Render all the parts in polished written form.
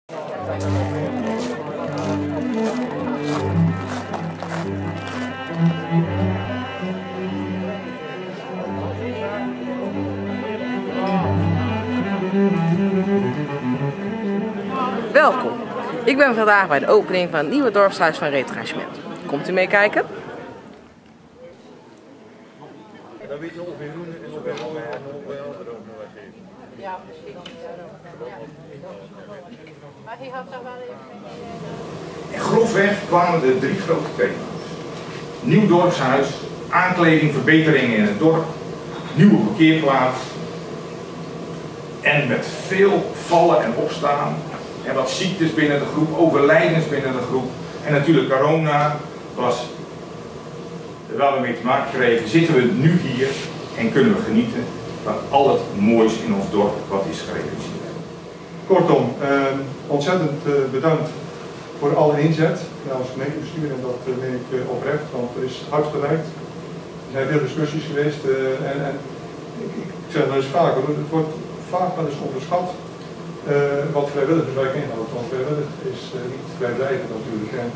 Welkom, ik ben vandaag bij de opening van het nieuwe dorpshuis van Retragement. Komt u mee kijken? Dan weet je ongeveer hoe en ja, precies. Maar hij had daar wel even... En grofweg kwamen er 3 grote thema's. Nieuw dorpshuis, aankleding, verbeteringen in het dorp, nieuwe parkeerplaats. En met veel vallen en opstaan. En wat ziektes binnen de groep, overlijdens binnen de groep. En natuurlijk corona was waar we mee te maken kregen. Zitten we nu hier en kunnen we genieten van al het moois in ons dorp wat is gerealiseerd. Kortom, ontzettend bedankt voor alle inzet als gemeentebestuur en dat meen ik oprecht, want er is hard gewerkt. Er zijn veel discussies geweest en ik zeg wel eens vaker, het wordt vaak wel eens onderschat wat vrijwilligerswerk inhoudt, want vrijwillig is niet vrijblijvend natuurlijk. En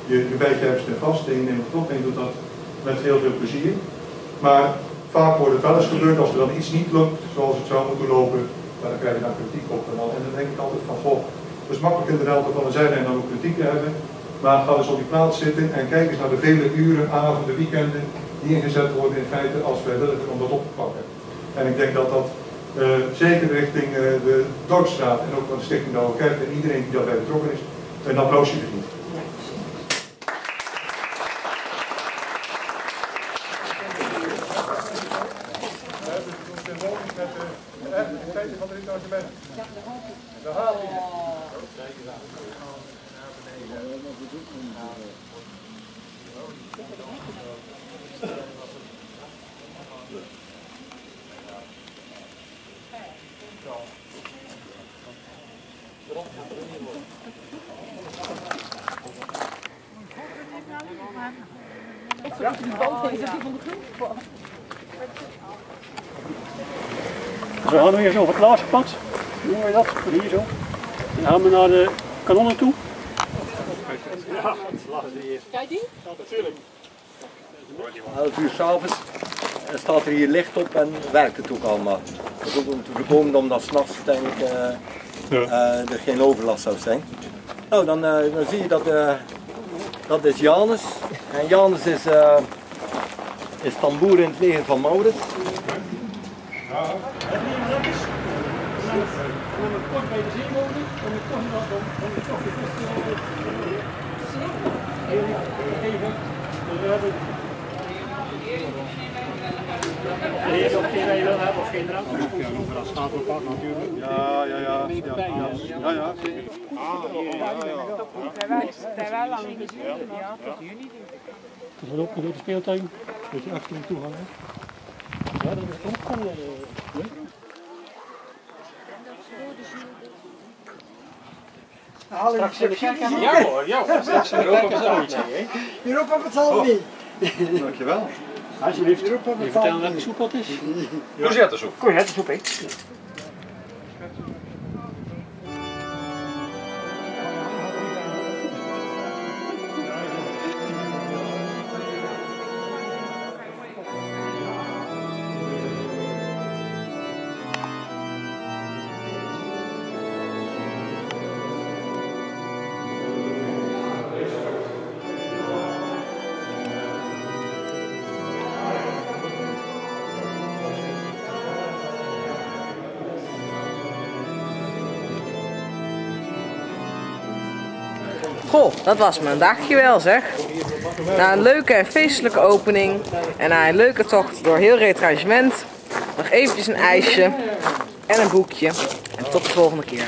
je bijt je hebt vast en je neemt het op en je doet dat met heel veel plezier. Maar vaak wordt het wel eens gebeurd als er dan iets niet lukt zoals het zou moeten lopen, dan krijg je daar kritiek op. En dan denk ik altijd van, goh, het is makkelijk inderdaad om van de zijlijn dan ook kritiek te hebben, maar ga eens op die plaats zitten en kijk eens naar de vele uren, avonden, weekenden die ingezet worden in feite als vrijwilliger om dat op te pakken. En ik denk dat dat zeker richting de Dorpsraad en ook van de Stichting de Oude Kerk en iedereen die daarbij betrokken is, een applausje verdient. Van de Retragement. Daar haal je het. Ja, die band is dat die van de groep. We gaan nu hier zo over het laatste pad, noemen we dat, hier zo. Dan gaan we naar de kanonnen toe. Ja, Kijk die? Ja, natuurlijk. 11 uur 's avonds staat er hier licht op en werkt het ook allemaal. Dat is ook om te voorkomen omdat 's nachts er geen overlast zou zijn. Nou, dan zie je dat is Janus. En Janus is tamboer in het leger van Maurits. Dan moet ik kort bij de zee wonen, dan moet ik toch de eerste of geen wij wil hebben of geen drank. Ja, dat staat op pad natuurlijk. Ja. Terwijl lang in de zon, ja, tot juni. Dus we lopen door de speeltuin, een beetje achter hem toe gaan. Ja, dat is ook van Ja hoor, ja. Straks Europa op het zalmie. Europa op het zalmie. Dankjewel. Alsjeblieft, je vertelt welke soep dat is? Courgettesoep. Courgettesoep, hè? Goh, dat was me een dagje wel zeg. Na een leuke en feestelijke opening en na een leuke tocht door heel Retragement, nog eventjes een ijsje en een boekje. En tot de volgende keer.